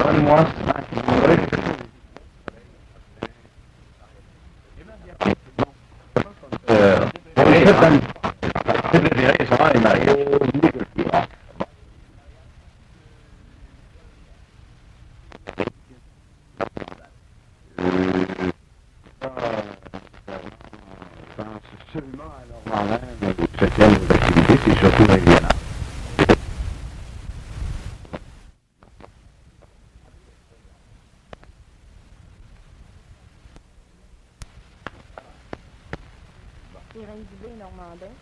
Donne-moi 5 minutes. Seulement à Normandin, ce thème d'activité, c'est surtout régional. Irène Dubé, Normandin.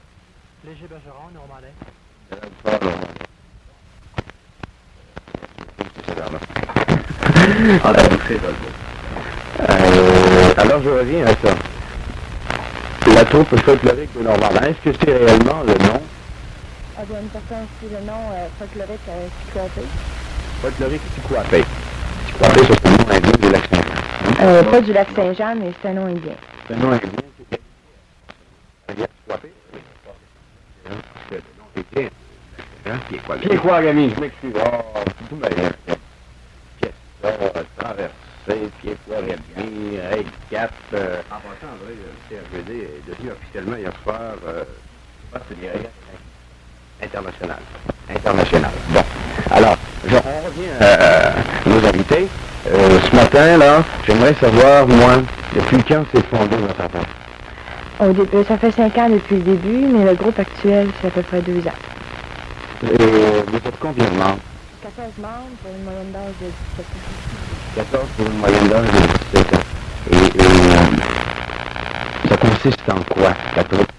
Léger Bergeron, Normandin. Alors je reviens à ça. La troupe folklorique de Normandin, est-ce que c'est réellement le nom? Ah, bien, une personne aussi le nom folklorique Chicoapé. Folklorique Chicoapé. Chicoapé, c'est un nom indien du lac Saint-Jean. Pas du lac Saint-Jean, mais c'est un nom indien. C'est un nom indien. Chicoapé. Pied-Quoi-Gamie, je m'excuse. Oh, tout bien. Pièce, traversée, Pied-Quoi-Gamie, Règle 4. En passant, André, CRGD est devenu officiellement hier soir, c'est des règles internationales. Bon, alors, on revient à nos invités. Ce matin, là, j'aimerais savoir, moi, depuis quand s'est fondé votre affaire? Au début, ça fait 5 ans depuis le début, mais le groupe actuel, c'est à peu près 2 ans. Vous êtes combien de membres? 14 membres pour une moyenne d'âge de 17 ans. 14 pour une moyenne d'âge de 17 ans. Et ça consiste en quoi, la troupe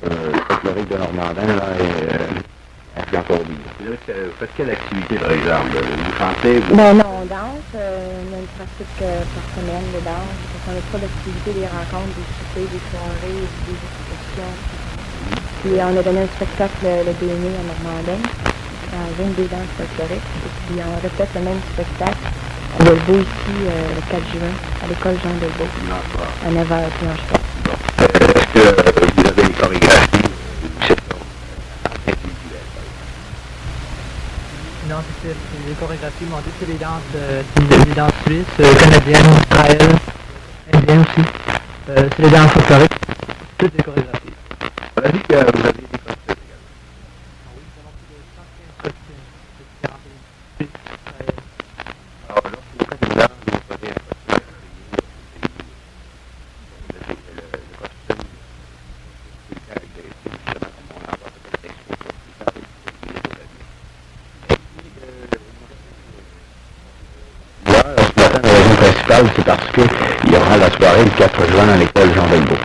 folklorique de Normandin, là, et puis encore oublié? Vous faites quelle activité, par exemple? Vous chantez? Ben non, on danse, on a une pratique par semaine de danse. On a pas d'activités, des rencontres, des soupers, des soirées, des expositions. Puis on a donné un spectacle le 2 mai à Normandin, dans 22 danses folkloriques. Et puis on répète le même spectacle à Delvaux ici le 4 juin, à l'école Jean Delvaux, à 9h dimanche soir. Est-ce que vous avez une chorégraphie? Non, c'est les chorégraphies montées, c'est des danses suisses, canadiennes, Israël, indiennes aussi. C'est les danses folkloriques, toutes les chorégraphies. On a dit que vous aviez des costumes également. Ah oui, nous avons plus de 115 costumes de différents pays. Alors, lorsque vous faites une danse, vous prenez un costume, le costume, c'est caractéristique, justement, comme on en parle peut-être l'expo pour plus tard, ce matin, la raison principale, c'est parce qu'il y aura la soirée le 4 juin à l'école Jean Delvaux.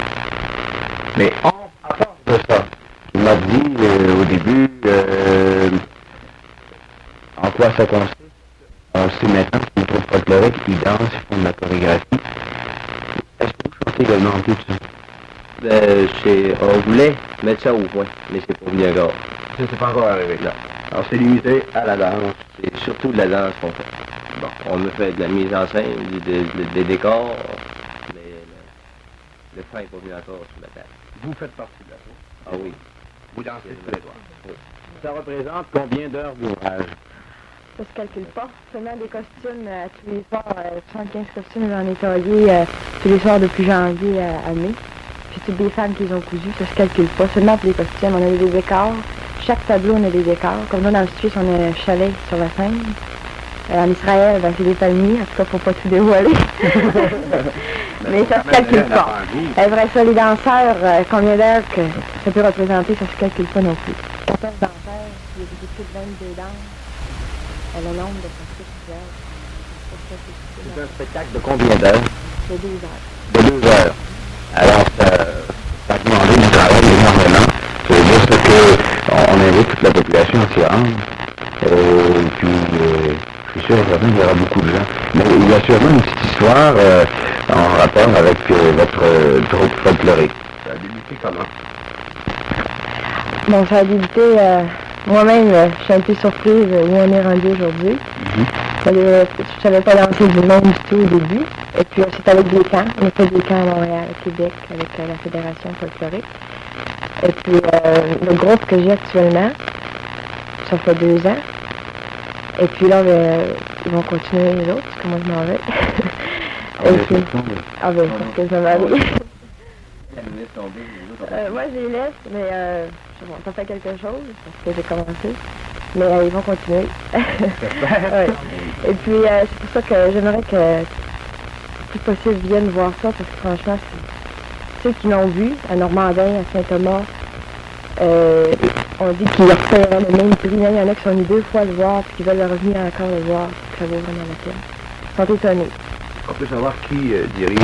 Mais à part de ça, il m'a dit au début en quoi ça consiste. On sait maintenant qu'ils trouvent folklorique, ils dansent, ils font de la chorégraphie. Est-ce que vous chantez également en plus ça? On voulait mettre ça au point, mais c'est pas venu encore. Ça, c'est pas encore arrivé. Là. Alors, c'est limité à la danse. C'est surtout de la danse qu'on fait. Bon, on a fait de la mise en scène, des décors, mais le fin n'est pas venu encore sur la table. Vous faites partie de la chose. Ah oui. Vous dansez tous les soirs. Oui. Ça représente combien d'heures d'ouvrage? Ça se calcule pas. Seulement des costumes tous les soirs, 75 costumes j'en ai taillés tous les soirs depuis janvier à mai. Puis toutes des femmes qui les ont cousus, ça se calcule pas. Seulement pour les costumes, on a des décors. Chaque tableau, on a des décors. Comme là, dans le Suisse, on a un chalet sur la Seine. En Israël, ben, c'est des palmiers. En tout cas, faut pas tout dévoiler. Mais ça se calcule pas. Vrai ça, les danseurs, combien d'heures que ça peut représenter, ça se calcule pas non plus. 14 danseurs, il y a des équipes de 22 danses. Le nombre de pratiques d'heures. C'est un spectacle de combien d'heures? De 2 heures. De 2 heures. Alors, ça a demandé du travail énormément. Ça veut dire qu'on invite toute la population à s'y rendre. Puis, je suis sûr qu'il y aura beaucoup de gens. Mais il y a sûrement une petite histoire en rapport avec votre troupe folklorique. Ça a débuté comment? Bon, ça a débuté, moi-même, je suis un peu surprise où on est rendu aujourd'hui. Je ne savais pas danser du monde du tout au début. Et puis, c'est avec des camps. On a fait des camps à Montréal, au Québec, avec la Fédération folklorique. Et puis, le groupe que j'ai actuellement, ça fait 2 ans. Et puis là, ils vont continuer les autres, parce que moi je m'en vais. Ah, Et ouais, puis- attention, mais- Ah ben, parce que ça m'arrive. Laisse tomber, les autres, on va- Moi, je les laisse, mais bon, ça fait quelque chose, parce que j'ai commencé. Mais ils vont continuer. Ouais. Et puis, c'est pour ça que j'aimerais que, si possible, viennent voir ça, parce que franchement, ceux qui l'ont vu, à Normandin, à Saint-Thomas, on dit qu'ils repaieraient le même prix. Même il y en a qui sont venus 2 fois le voir, puis qui veulent revenir encore le voir, puis que ça vaut vraiment la peine. Ils sont étonnés. On peut savoir qui dirige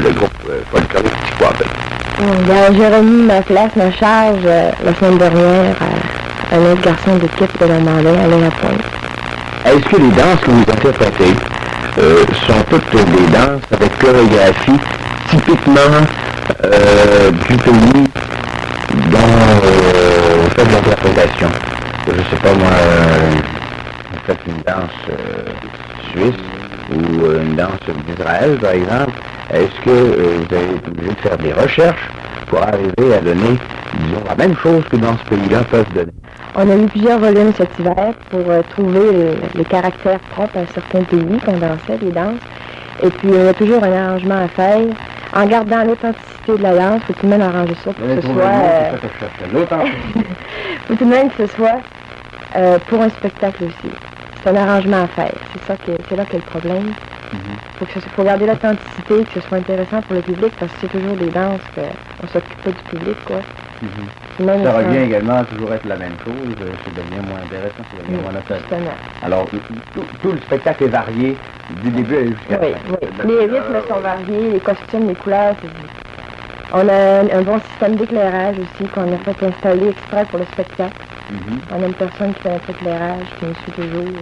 le groupe folklorique Chicoapel. Ben, j'ai remis ma place, ma charge, la semaine dernière à un autre garçon d'équipe de Normandin, à Lapointe. Est-ce que les danses que vous interprétez sont toutes des danses avec chorégraphie typiquement du pays dont vous faites de l'interprétation? Je sais pas moi, vous faites une danse suisse ou une danse d'Israël par exemple. Est-ce que vous avez été obligé de faire des recherches pour arriver à donner, disons, la même chose que dans ce pays-là peuvent donner? On a eu plusieurs volumes cet hiver pour trouver les caractères propres à certains pays qu'on dansait, les danses. Et puis, il y a toujours un arrangement à faire. En gardant l'authenticité de la danse, il faut tout de même arranger ça pour que ce soit... faut tout de même que ce soit pour un spectacle aussi. C'est un arrangement à faire. C'est là qu'est le problème. Faut garder l'authenticité, que ce soit intéressant pour le public, parce que c'est toujours des danses qu'on s'occupe pas du public, quoi. Même Ça sans- revient également à toujours être la même chose, c'est devient moins intéressant, c'est devient moins naturel. Justement. Alors, tout le spectacle est varié du début jusqu'à la Oui, fin. oui. Les rythmes sont variés, les costumes, les couleurs. On a un bon système d'éclairage aussi qu'on a fait installer exprès pour le spectacle. On a une personne qui fait notre éclairage, qui nous suit toujours.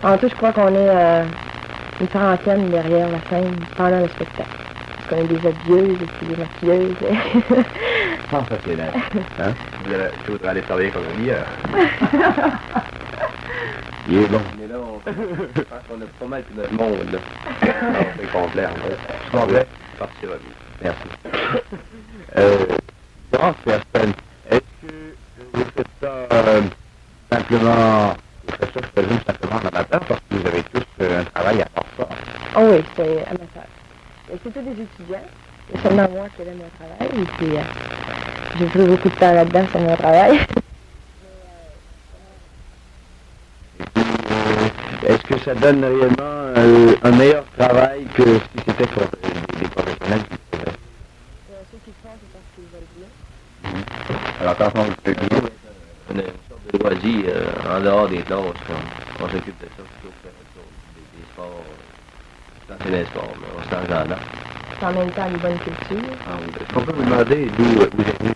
En tout, je crois qu'on est une trentaine derrière la scène pendant le spectacle. Parce qu'on a des habilleuses et puis des maquilleuses. Sensationnel. Hein? Tu voudrais aller travailler comme un meilleur. Il est bon. Mais là, je pense qu'on a pas mal tout notre monde, là. Non, c'est complet. Complet. Partira bien. Merci. Grande personne, est-ce que vous faites ça simplement, vous faites ça, je présume, simplement en amateur, parce que vous avez tous un travail à part ça? Oh oui, c'est amateur. Et c'est tous des étudiants. C'est seulement moi qui aime mon travail. Et puis, j'ai pris beaucoup de temps là-dedans sur mon travail. Est-ce que ça donne réellement un meilleur travail que si c'était pour des professionnels qui le faisaient? Ceux qui le font, c'est parce qu'ils veulent bien. Alors quand on le fait bien, On a une sorte de loisir en dehors des classes, on s'occupe de ça plutôt que faire autre chose. Des sports, quand c'est des sports, mais on s'engage là. C'est en même temps une bonne culture. est-ce qu'on peut vous demander d'où vous êtes venu?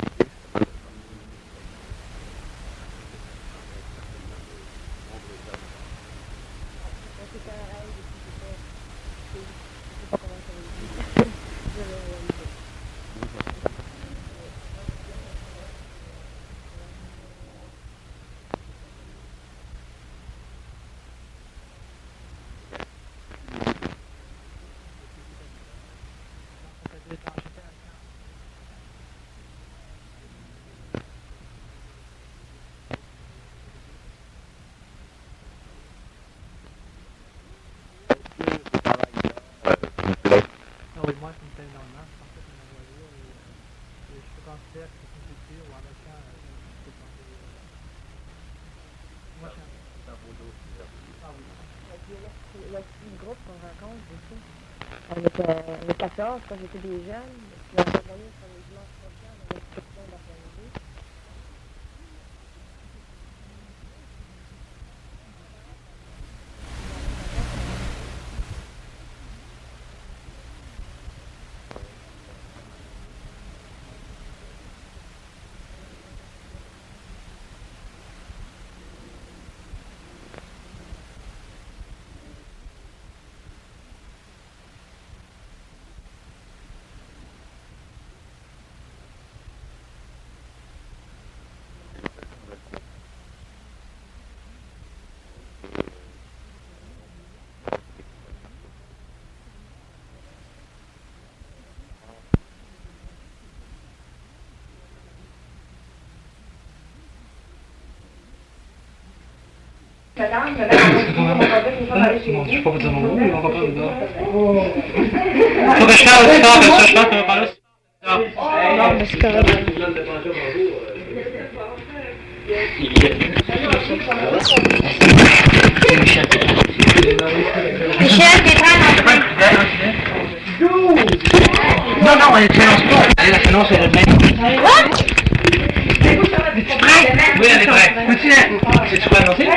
Vous plaît? Ah oui, moi, ça me plaît énormément. Je pense que c'est un loisir et je considère que c'est une culture ou en même temps, c'est pas moi, je suis un... Ah oui. Le petit groupe qu'on rencontre aussi. Avec 14, quand j'étais des jeunes, puis on s'organise sur les dimanches prochains, on a une excursion d'après-midi. Bon, je suis pas dire mon mot, mais on va pas le dire. Faut que je fasse ça, parce que je pense qu'on va parler aussi. Non, mais c'est correct. Michel, t'es prêt à Non, non, elle s'annonce pas. Elle s'annonce elle même. Oui, elle est prête. C'est tu peux annoncer?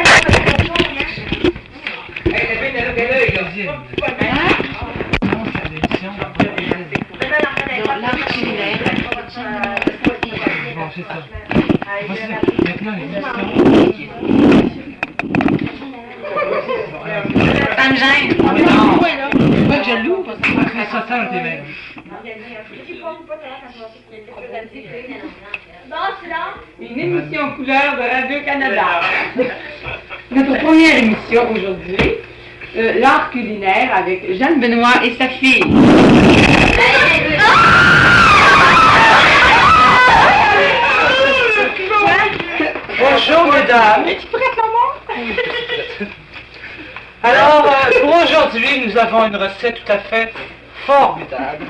Bon, c'est ça. Voici maintenant les Ça me gêne. non, pas que je loue, parce que ça sent tes mains. Une émission couleur de Radio-Canada. Notre première émission aujourd'hui, l'art culinaire avec Jeanne Benoît et sa fille. Bonjour mesdames. Es-tu prête, maman? Alors, pour aujourd'hui, nous avons une recette tout à fait formidable.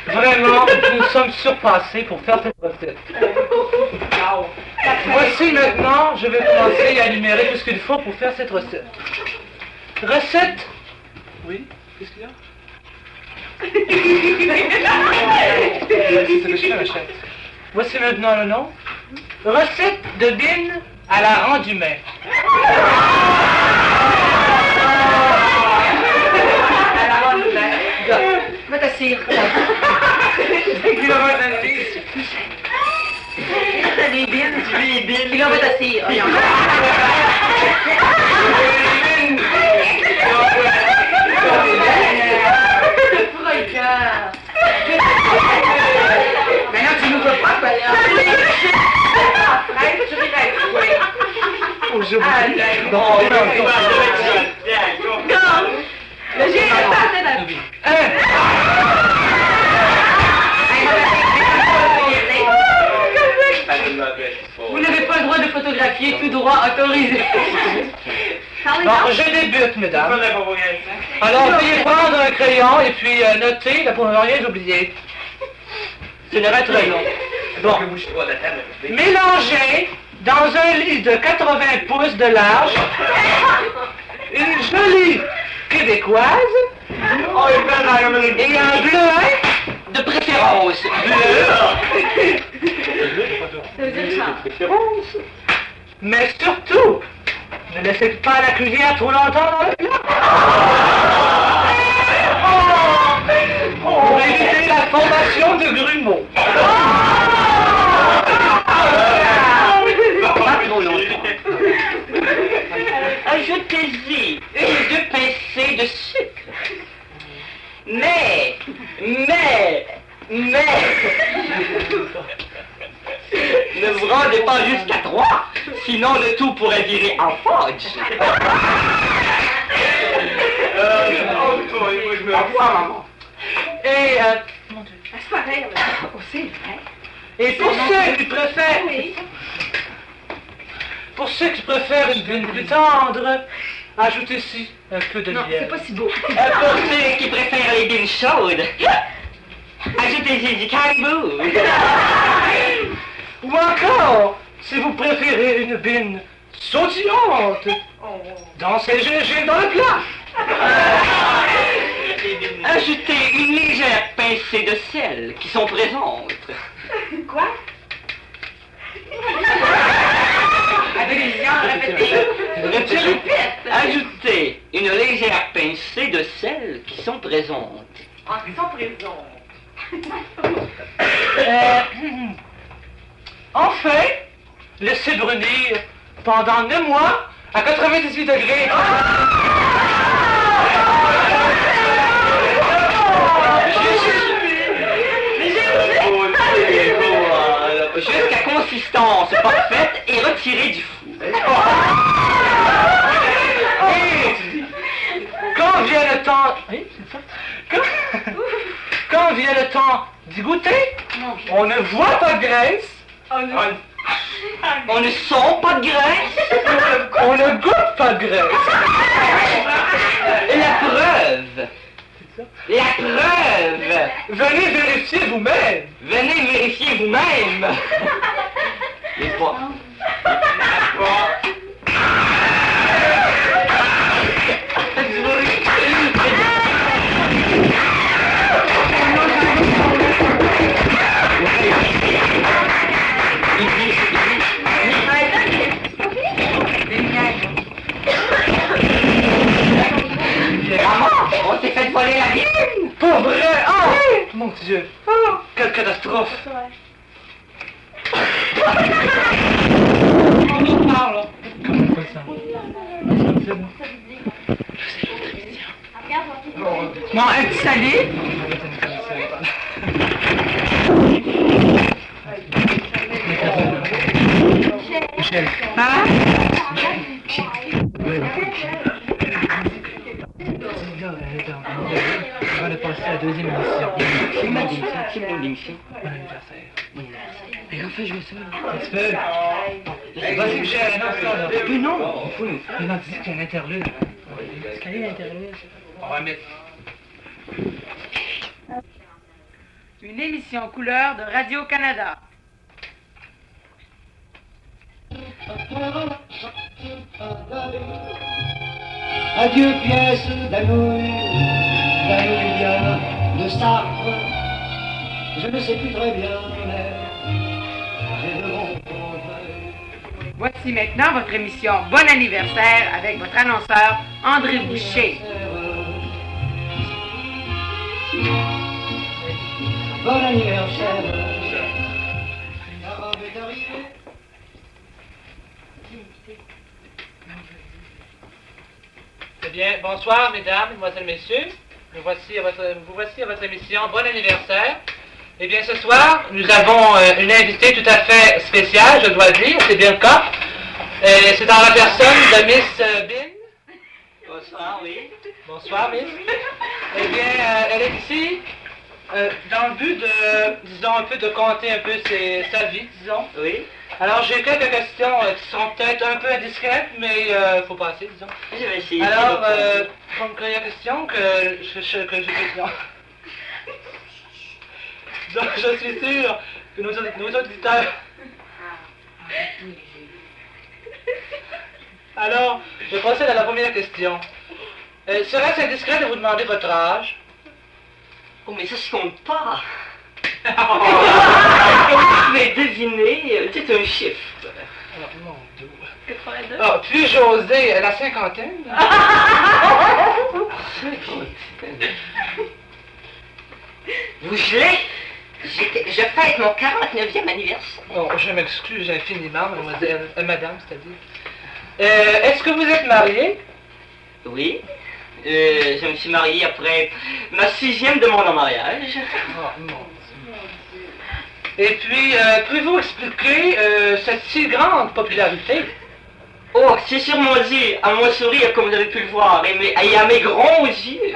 Vraiment, nous sommes surpassés pour faire cette recette. Voici maintenant, je vais commencer à énumérer tout ce qu'il faut pour faire cette recette. Recette. Oui, qu'est-ce qu'il y a? C'est ce que je fais, ma chère. Voici maintenant le nom. Recette de bine à la rendumais. Va t'asseoir. T'as des bines, tu veux les bines. Puis là, va t'asseoir. Maintenant, tu nous vois pas, Vous n'avez pas le droit de photographier, tout droit autorisé. Bon, je débute, mesdames. Alors, veuillez prendre un crayon et puis noter, là, pour ne rien oublier. Ce serait très long. Bon. Mélangez dans un lit de 80 pouces de large une jolie québécoise et un bleuet de préférence. Mais surtout, ne laissez pas la cuillère trop longtemps dans le plat. Pour éviter la formation de grumeaux. Pas trop longtemps. Ajoutez-y une ou deux pincées de sucre. Mais, ne vous rendez pas jusqu'à 3, sinon le tout pourrait virer en fudge. Au revoir, maman. Et, C'est pareil, aussi, vrai. et pour ceux qui préfèrent... Pour ceux qui préfèrent une viande plus tendre, ajoutez-y un peu de Non, miel. c'est pas si beau. Pour ceux qui préfèrent les bines chaudes, ajoutez-y du caribou. Ou encore, si vous préférez une bine sautillante, dansez le gingembre dans le plat. Ajoutez une légère pincée de sel qui sont présentes. Quoi? Avec les gens, répétez. Je répète. Ajoutez une légère pincée de sel qui sont présentes. En qui sont présents. Enfin, laissez brunir pendant 9 mois à 98 degrés. Jusqu'à consistance parfaite et retirée du four. Quand vient le temps... Oui, c'est ça. Quand vient le temps d'y goûter, on ne voit pas de graisse, On ne sent pas de graisse. on ne goûte pas graisse. La preuve. La preuve. Venez vérifier vous-même. Venez vérifier vous-même. Les pas. Maman, On s'est fait voler la mienne. pas vrai. Oh, mon Dieu. Oh, quelle catastrophe. Bon, un petit salut. Hein? On va passer à la deuxième émission. Et enfin, je vais ça. Ça se fait. Vas-y, Michel, non, Mais non, il faut nous mais non, dis qu'il y a un interlude. Quel est l'interlude? On va mettre. Une émission couleur de Radio-Canada. Adieu pièce d'amour, de Sartre, je ne sais plus très bien, mais j'ai de bons conseils. Voici maintenant votre émission Bon anniversaire avec votre annonceur André Boucher. Bon anniversaire, la robe est arrivée. Eh bien, bonsoir, mesdames, mesdemoiselles, messieurs. Vous voici à votre émission Bon anniversaire. Eh bien, ce soir, nous avons une invitée tout à fait spéciale, je dois le dire, c'est bien le cas. C'est dans la personne de Miss Bin. Bonsoir, oui. Bonsoir, Miss. Eh bien, elle est ici dans le but de, disons, un peu de compter un peu sa vie, disons. Oui. Alors, j'ai quelques questions qui sont peut-être un peu indiscrètes, mais faut passer, disons. Je vais essayer. Alors, première question que j'ai question. Donc, je suis sûr que nos auditeurs... Alors, je procède à la première question. Serait-ce indiscret de vous demander votre âge? Oh, mais ça se compte pas. Comme vous pouvez deviner, c'est un chiffre. Oh, mon Dieu. 82. Ah, puis-je oser la cinquantaine? Vous gelez? Je fête mon 49e anniversaire. Oh, je m'excuse infiniment, mademoiselle, madame, c'est-à-dire. Est-ce que vous êtes mariée? Oui. Je me suis marié après ma 6e demande en mariage. Oh, mon Dieu. Et puis, pouvez-vous expliquer cette si grande popularité? Oh, c'est sûrement dû à mon sourire, comme vous avez pu le voir, et à mes grands yeux.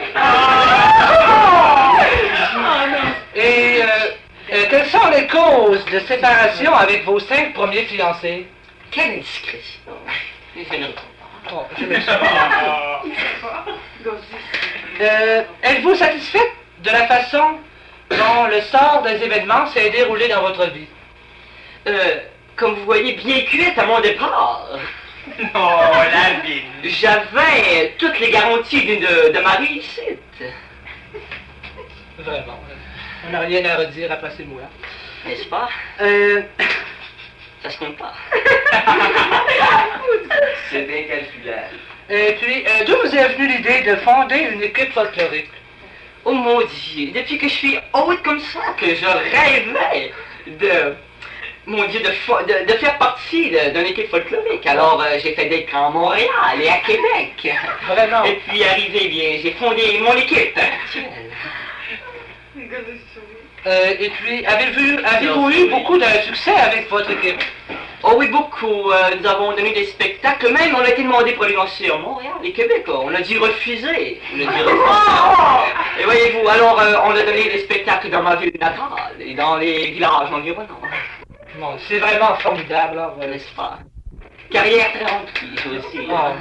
Et quelles sont les causes de séparation avec vos 5 premiers fiancés? Quelle indiscrétion. Je ne réponds pas. Oh, je m'excuse. Êtes-vous satisfaite de la façon dont le sort des événements s'est déroulé dans votre vie? Comme vous voyez, bien cuite à mon départ. Non, la vie. J'avais toutes les garanties de ma réussite. Vraiment. On n'a rien à redire après ces mots-là. N'est-ce pas? Ça se compte pas. C'est bien calculable. Et puis, d'où vous est venue l'idée de fonder une équipe folklorique? Oh mon Dieu, depuis que je suis haute comme ça, que je rêvais de faire partie d'une équipe folklorique. Alors, j'ai fait des camps à Montréal et à Québec. Vraiment? Et puis, arrivé, bien, j'ai fondé mon équipe actuelle. Et puis, avez-vous eu beaucoup de succès avec votre équipe? Oh oui, beaucoup. Nous avons donné des spectacles. Même, on a été demandé pour aller danser à Montréal et Québec. On a dû refuser. Et voyez-vous, alors, on a donné des spectacles dans ma ville natale et dans les villages environnants. Bon, c'est vraiment formidable, alors. N'est-ce pas? Carrière très remplie, aussi. Ah.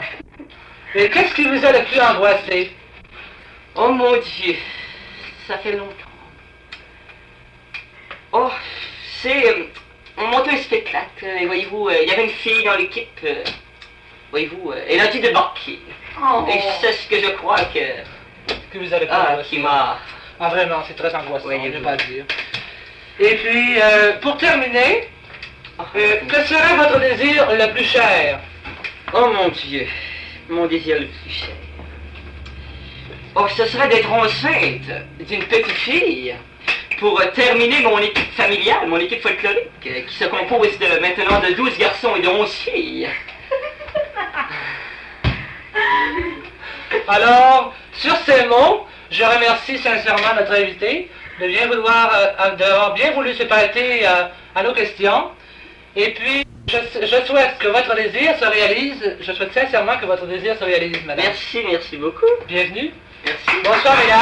Et qu'est-ce qui vous a le plus angoissé? Oh mon Dieu, ça fait longtemps. Oh, on montait un spectacle, et voyez-vous, il y avait une fille dans l'équipe, voyez-vous, elle a dit de barquer. Oh. Et c'est ce que je crois que vous avez pas qui m'a... Ah vraiment, c'est très angoissant, Oui, je vais oui. pas le dire. Et puis, pour terminer, que serait votre désir le plus cher? Oh mon Dieu, mon désir le plus cher. Oh, ce serait d'être enceinte d'une petite fille pour terminer mon équipe familiale, mon équipe folklorique, qui se compose maintenant de 12 garçons et de 11 filles. Alors, sur ces mots, je remercie sincèrement notre invité d'avoir bien voulu se prêter à nos questions. Et puis, je souhaite que votre désir se réalise. Je souhaite sincèrement que votre désir se réalise, madame. Merci beaucoup. Bienvenue. Merci. Bonsoir, mesdames.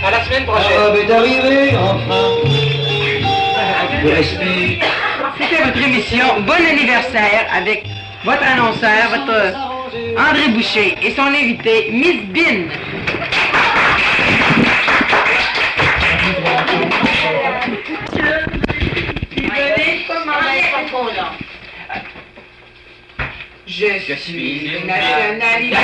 À la semaine prochaine. La robe est arrivée, enfin. C'était votre émission Bon anniversaire avec votre annonceur, votre André Boucher et son invité, Miss Bin. Je suis une nationalité.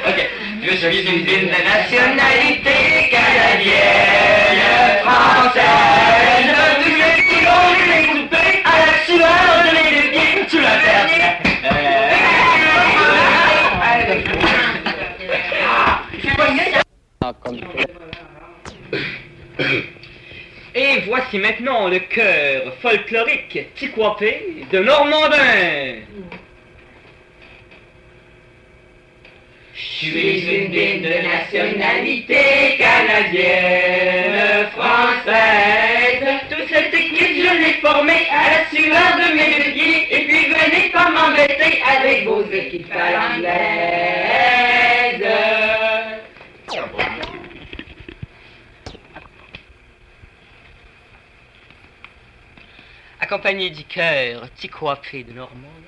Ok. Je suis d'une nationalité canadienne, française. Tous les kilos, je l'ai coupé à la sueur de mes deux pieds sous la terre. Et voici maintenant le chœur folklorique Tiquapé de Normandin. Je suis une bine de nationalité canadienne, française. Toute cette équipe, je l'ai formée à la sueur de mes deux pieds. Et puis venez pas m'embêter avec vos équipes à l'anglaise. Accompagné du chœur Tiquapé de Normandin.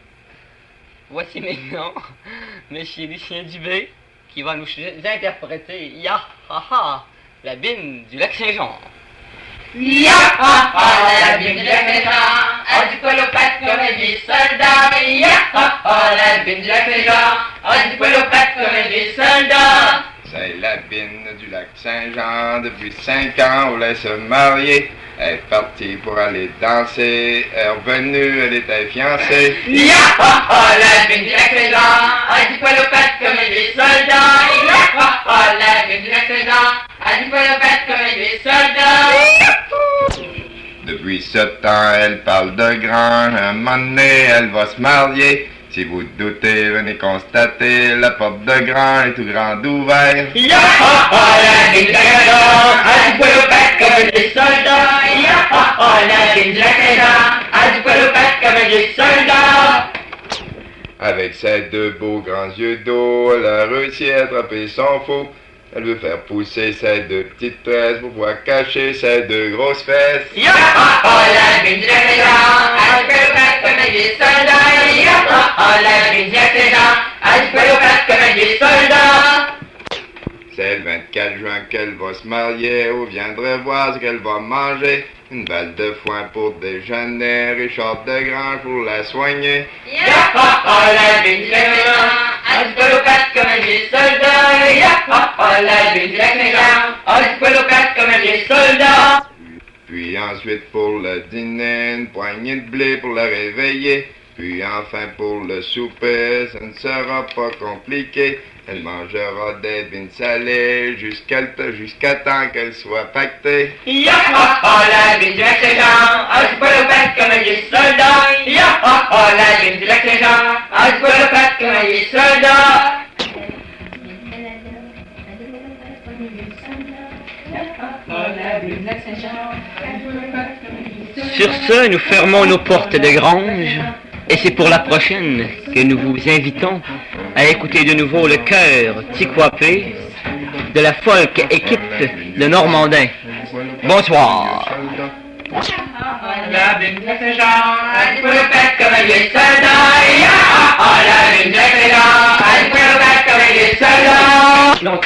Voici maintenant M. Lucien Dubé qui va nous interpréter Ya ha ha, la bine du lac Saint-Jean. Ya ha ha, la bine du lac Saint-Jean, a du poil aux pattes comme des soldats. Ya ha ha, la bine du lac Saint-Jean, a du poil aux pattes comme des soldats. C'est la bine du lac Saint-Jean, depuis 5 ans, on voulait se marier. Elle est partie pour aller danser, elle est revenue, elle était fiancée. Ya ha ha, la bine du lac Saint-Jean, a du poil aux pattes comme des soldats. Ya ha ha, la bine du lac Saint-Jean, a du poil aux pattes comme des soldats. Depuis 7 ans, elle parle de grand, un moment donné, elle va se marier. Si vous doutez, venez constater, la porte de grand est tout grande ouverte. Ya ha ha, la bine du lac Saint-Jean, a du poil aux pattes comme des soldats. Ya ha ha, la bine du lac Saint-Jean, a du poil aux pattes comme des soldats. Avec ses deux beaux grands yeux d'eau, elle a réussi à attraper son faux. Elle veut faire pousser ses deux petites tresses pour pouvoir cacher ses deux grosses fesses. Ya ha ha, la bine du lac Saint-Jean, a du poil aux pattes comme des soldats. Ya ha ha, la bine du lac Saint-Jean, a du poil aux pattes comme des soldats. C'est le 24 juin qu'elle va se marier, vous viendrez voir ce qu'elle va manger. Une balle de foin pour déjeuner, Richard de Grange pour la soigner. Ya ha ha, la bine du lac Saint-Jean, a du poil aux pattes comme des soldats. Ya ha ha, la bine du lac Saint-Jean, a du poil aux pattes comme des soldats. Puis ensuite pour le dîner, une poignée de blé pour la réveiller. Puis enfin pour le souper, ça ne sera pas compliqué. Elle mangera des bines salées jusqu'à temps qu'elle soit pactée. Ya ha ha, la bine du lac Saint-Jean, a du poil aux pattes comme des soldats. Ya ha ha, la bine du lac Saint-Jean, a du poil aux pattes comme des soldats. Sur ce, nous fermons nos portes de grange. Et c'est pour la prochaine que nous vous invitons à écouter de nouveau le chœur Tiquapé de la folk équipe de Normandin. Bonsoir. La bine de ces gens, elle peut le faire comme elle est soldat. La bine de ces gens, elle peut le faire comme elle est soldat.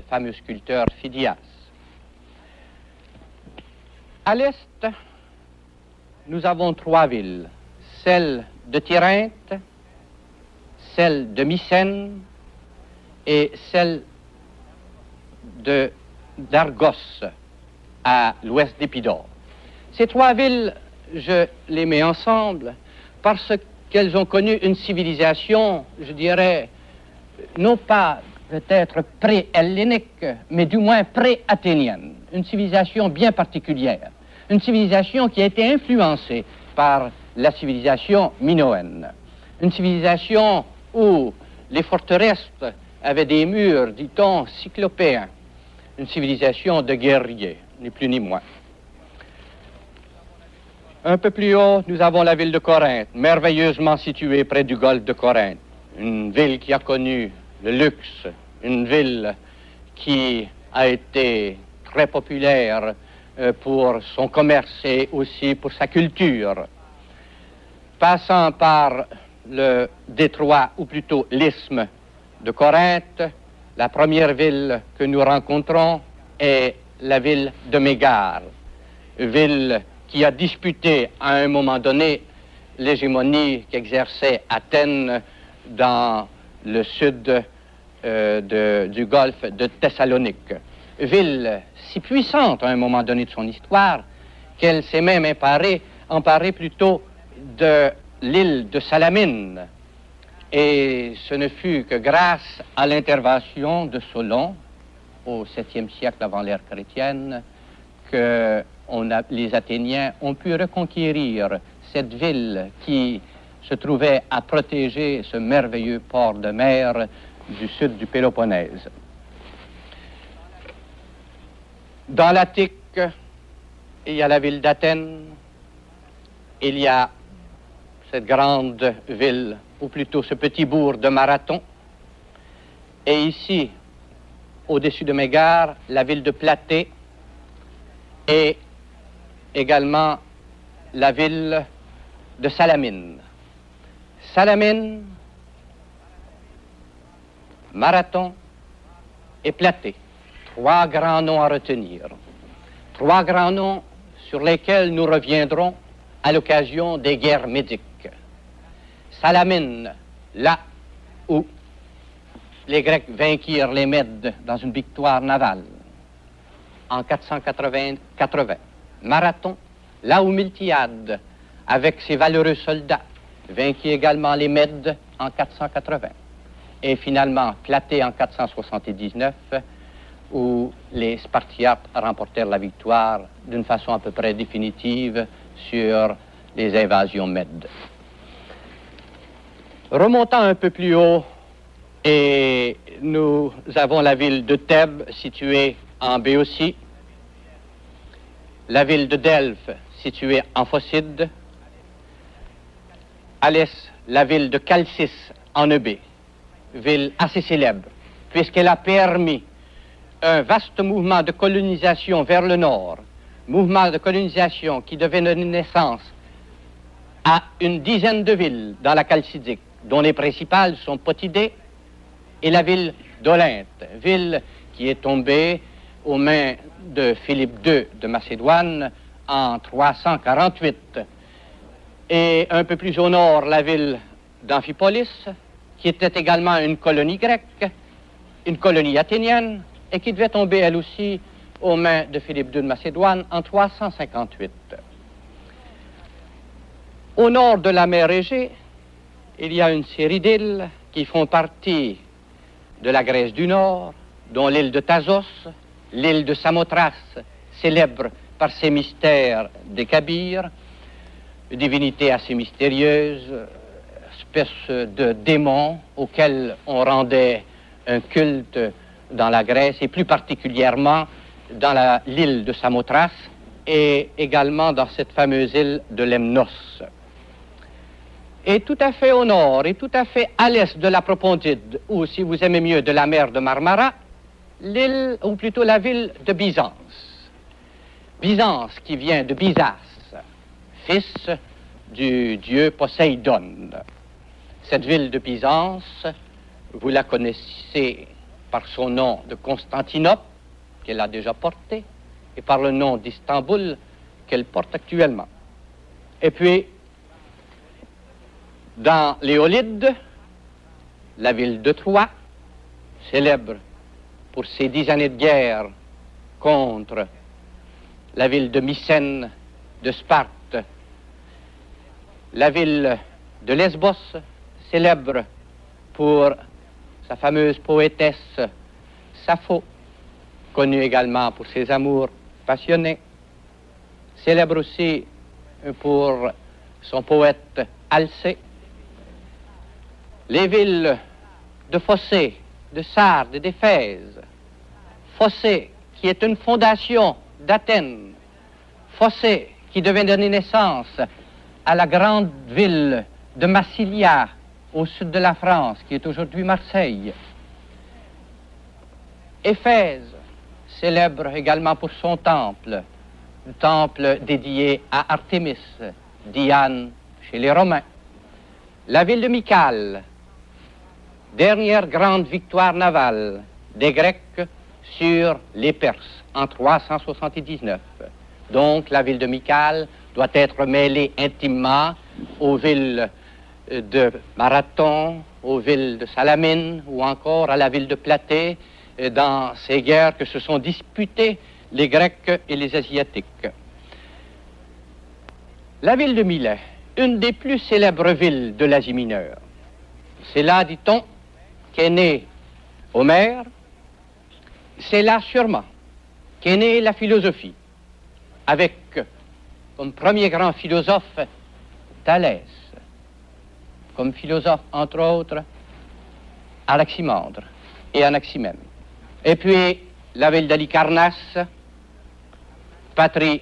Fameux sculpteur Phidias. À l'est, nous avons trois villes, celle de Tirynthe, celle de Mycène et celle d'Argos, à l'ouest d'Épidore. Ces trois villes, je les mets ensemble parce qu'elles ont connu une civilisation, je dirais, non pas peut-être pré-hellénique, mais du moins pré-athénienne. Une civilisation bien particulière. Une civilisation qui a été influencée par la civilisation minoenne. Une civilisation où les forteresses avaient des murs, dit-on, cyclopéens. Une civilisation de guerriers, ni plus ni moins. Un peu plus haut, nous avons la ville de Corinthe, merveilleusement située près du golfe de Corinthe. Une ville qui a connu le luxe, une ville qui a été très populaire pour son commerce et aussi pour sa culture. Passant par le détroit, ou plutôt l'isthme de Corinthe, la première ville que nous rencontrons est la ville de Mégare, ville qui a disputé à un moment donné l'hégémonie qu'exerçait Athènes dans le sud du golfe de Thessalonique. Ville si puissante à un moment donné de son histoire qu'elle s'est même emparée plutôt de l'île de Salamine. Et ce ne fut que grâce à l'intervention de Solon au 7e siècle avant l'ère chrétienne que les Athéniens ont pu reconquérir cette ville qui se trouvait à protéger ce merveilleux port de mer du sud du Péloponnèse. Dans l'Attique, il y a la ville d'Athènes, il y a cette grande ville, ou plutôt ce petit bourg de Marathon, et ici, au-dessus de Mégare, la ville de Platée, et également la ville de Salamine. Salamine, Marathon et Platée. Trois grands noms à retenir. Trois grands noms sur lesquels nous reviendrons à l'occasion des guerres médiques. Salamine, là où les Grecs vainquirent les Mèdes dans une victoire navale en 480. Marathon, là où Miltiade, avec ses valeureux soldats, vainquit également les Mèdes en 480. Et finalement, Platée en 479, où les Spartiates remportèrent la victoire d'une façon à peu près définitive sur les invasions mèdes. Remontant un peu plus haut, et nous avons la ville de Thèbes, située en Béotie, la ville de Delphes, située en Phocide, à l'est, la ville de Chalcis, en Eubée, ville assez célèbre, puisqu'elle a permis un vaste mouvement de colonisation vers le nord, mouvement de colonisation qui devait donner naissance à une dizaine de villes dans la Chalcidique, dont les principales sont Potidée et la ville d'Olynte, ville qui est tombée aux mains de Philippe II de Macédoine en 348. Et un peu plus au nord, la ville d'Amphipolis, qui était également une colonie grecque, une colonie athénienne, et qui devait tomber, elle aussi, aux mains de Philippe II de Macédoine en 358. Au nord de la mer Égée, il y a une série d'îles qui font partie de la Grèce du Nord, dont l'île de Thasos, l'île de Samothrace, célèbre par ces mystères des Kabyres, divinité assez mystérieuse, espèce de démon auquel on rendait un culte dans la Grèce et plus particulièrement dans l'île de Samothrace et également dans cette fameuse île de Lemnos. Et tout à fait au nord et tout à fait à l'est de la Propontide, ou si vous aimez mieux de la mer de Marmara, l'île, ou plutôt la ville de Byzance. Byzance qui vient de Byzas, fils du dieu Poséidon. Cette ville de Byzance, vous la connaissez par son nom de Constantinople, qu'elle a déjà porté, et par le nom d'Istanbul, qu'elle porte actuellement. Et puis, dans l'Éolide, la ville de Troie, célèbre pour ses 10 années de guerre contre la ville de Mycène, de Sparte, la ville de Lesbos, célèbre pour sa fameuse poétesse Sappho, connue également pour ses amours passionnés, célèbre aussi pour son poète Alcée. Les villes de Phocée, de Sardes, d'Éphèse. Phocée, qui est une fondation d'Athènes. Phocée, qui devait donner naissance à la grande ville de Massilia, au sud de la France, qui est aujourd'hui Marseille. Éphèse, célèbre également pour son temple, le temple dédié à Artémis, Diane chez les Romains. La ville de Mycale, dernière grande victoire navale des Grecs sur les Perses en 379. Donc la ville de Mycale doit être mêlée intimement aux villes de Marathon, aux villes de Salamine ou encore à la ville de Platée dans ces guerres que se sont disputées les Grecs et les Asiatiques. La ville de Milet, une des plus célèbres villes de l'Asie mineure. C'est là, dit-on, qu'est né Homère, c'est là sûrement qu'est née la philosophie, avec comme premier grand philosophe Thalès, comme philosophe, entre autres, Anaximandre et Anaximène. Et puis, la ville d'Halicarnasse, patrie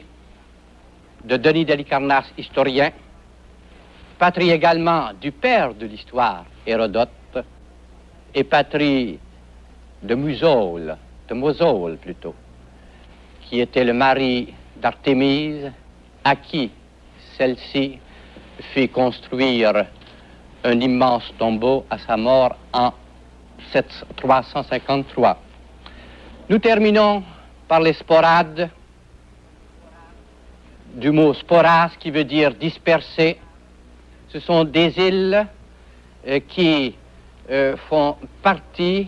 de Denis d'Halicarnasse, historien, patrie également du père de l'histoire, Hérodote, et patrie de Musole, plutôt, qui était le mari d'Artémise, à qui celle-ci fit construire un immense tombeau à sa mort en 353. Nous terminons par les sporades, du mot sporas qui veut dire disperser. Ce sont des îles qui font partie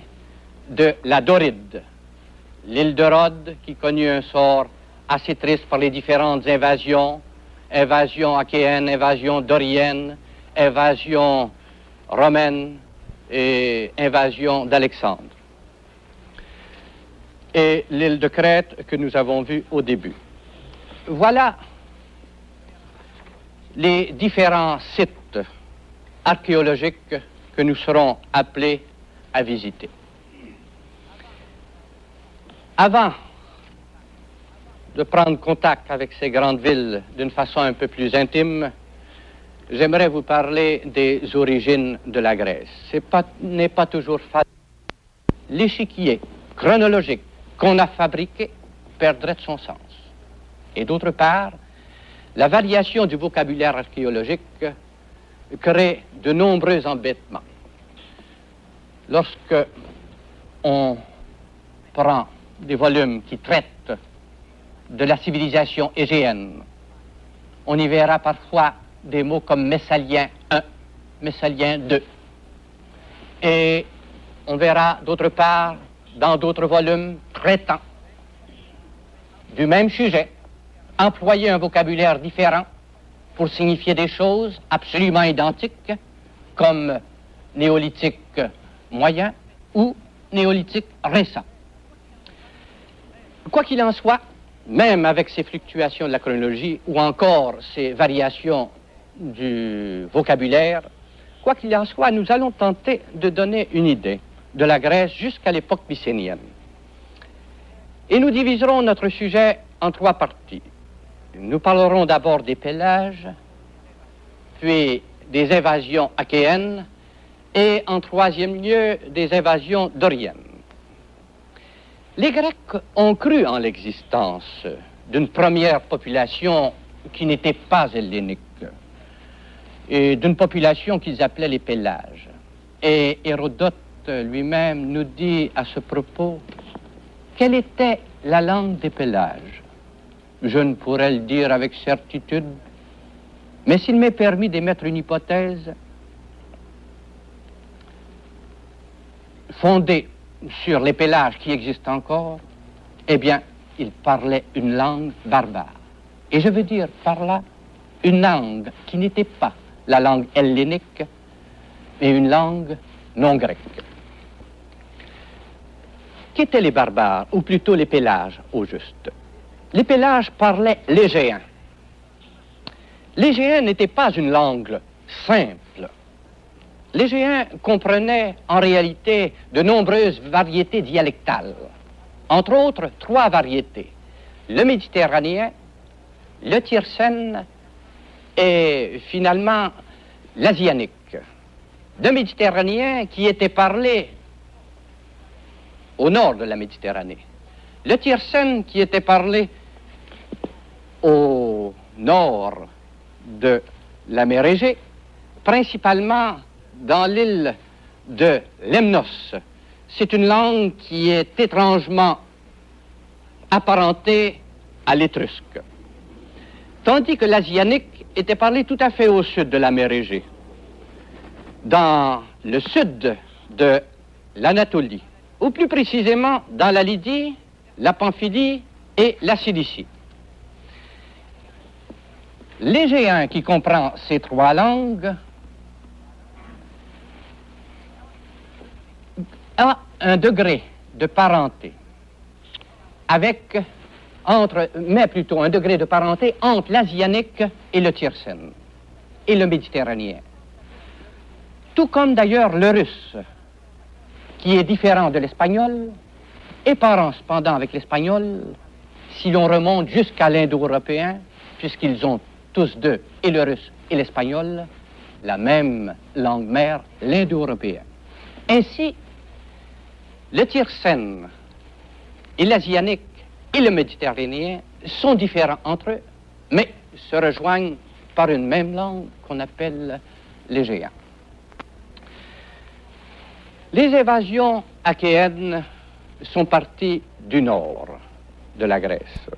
de la Doride. L'île de Rhodes qui connut un sort assez triste par les différentes invasions, invasion achéenne, invasion dorienne, invasion romaine et invasion d'Alexandre. Et l'île de Crète que nous avons vue au début. Voilà les différents sites archéologiques que nous serons appelés à visiter. Avant de prendre contact avec ces grandes villes d'une façon un peu plus intime, j'aimerais vous parler des origines de la Grèce. N'est pas toujours facile. L'échiquier chronologique qu'on a fabriqué perdrait de son sens. Et d'autre part, la variation du vocabulaire archéologique crée de nombreux embêtements. Lorsque on prend des volumes qui traitent de la civilisation égéenne, on y verra parfois des mots comme Messalien 1, Messalien 2. Et on verra d'autre part, dans d'autres volumes traitant du même sujet, employer un vocabulaire différent pour signifier des choses absolument identiques, comme néolithique moyen ou néolithique récent. Quoi qu'il en soit, même avec ces fluctuations de la chronologie ou encore ces variations du vocabulaire, quoi qu'il en soit, nous allons tenter de donner une idée de la Grèce jusqu'à l'époque mycénienne. Et nous diviserons notre sujet en 3 parties. Nous parlerons d'abord des pélages, puis des invasions achéennes, et en 3e lieu, des invasions doriennes. Les Grecs ont cru en l'existence d'une première population qui n'était pas hellénique, et d'une population qu'ils appelaient les Pélages. Et Hérodote lui-même nous dit à ce propos, quelle était la langue des Pélages? Je ne pourrais le dire avec certitude, mais s'il m'est permis d'émettre une hypothèse fondée sur les Pélages qui existent encore, eh bien, ils parlaient une langue barbare. Et je veux dire par là une langue qui n'était pas la langue hellénique, mais une langue non grecque. Qu'étaient les barbares, ou plutôt les Pélages, au juste? Les Pélages parlaient l'égéen. L'égéen n'était pas une langue simple. L'égéen comprenait en réalité de nombreuses variétés dialectales. Entre autres, 3 variétés. Le méditerranéen, le tyrcène et finalement l'asianique. Le méditerranéen qui était parlé au nord de la Méditerranée. Le tyrcène qui était parlé au nord de la mer Égée, principalement dans l'île de Lemnos. C'est une langue qui est étrangement apparentée à l'étrusque. Tandis que l'asianique était parlé tout à fait au sud de la mer Égée, dans le sud de l'Anatolie, ou plus précisément dans la Lydie, la Pamphylie et la Cilicie. L'égéen qui comprend ces 3 langues a un degré de parenté avec, mais plutôt un degré de parenté entre l'asianique et le tyrcène et le méditerranéen. Tout comme d'ailleurs le russe, qui est différent de l'espagnol, et parent cependant avec l'espagnol, si l'on remonte jusqu'à l'indo-européen, puisqu'ils ont tous deux, et le russe et l'espagnol, la même langue mère, l'indo-européen. Ainsi, le tyrcène et l'asianique et le méditerranéen sont différents entre eux, mais se rejoignent par une même langue qu'on appelle l'égéen. Les invasions achéennes sont parties du nord de la Grèce.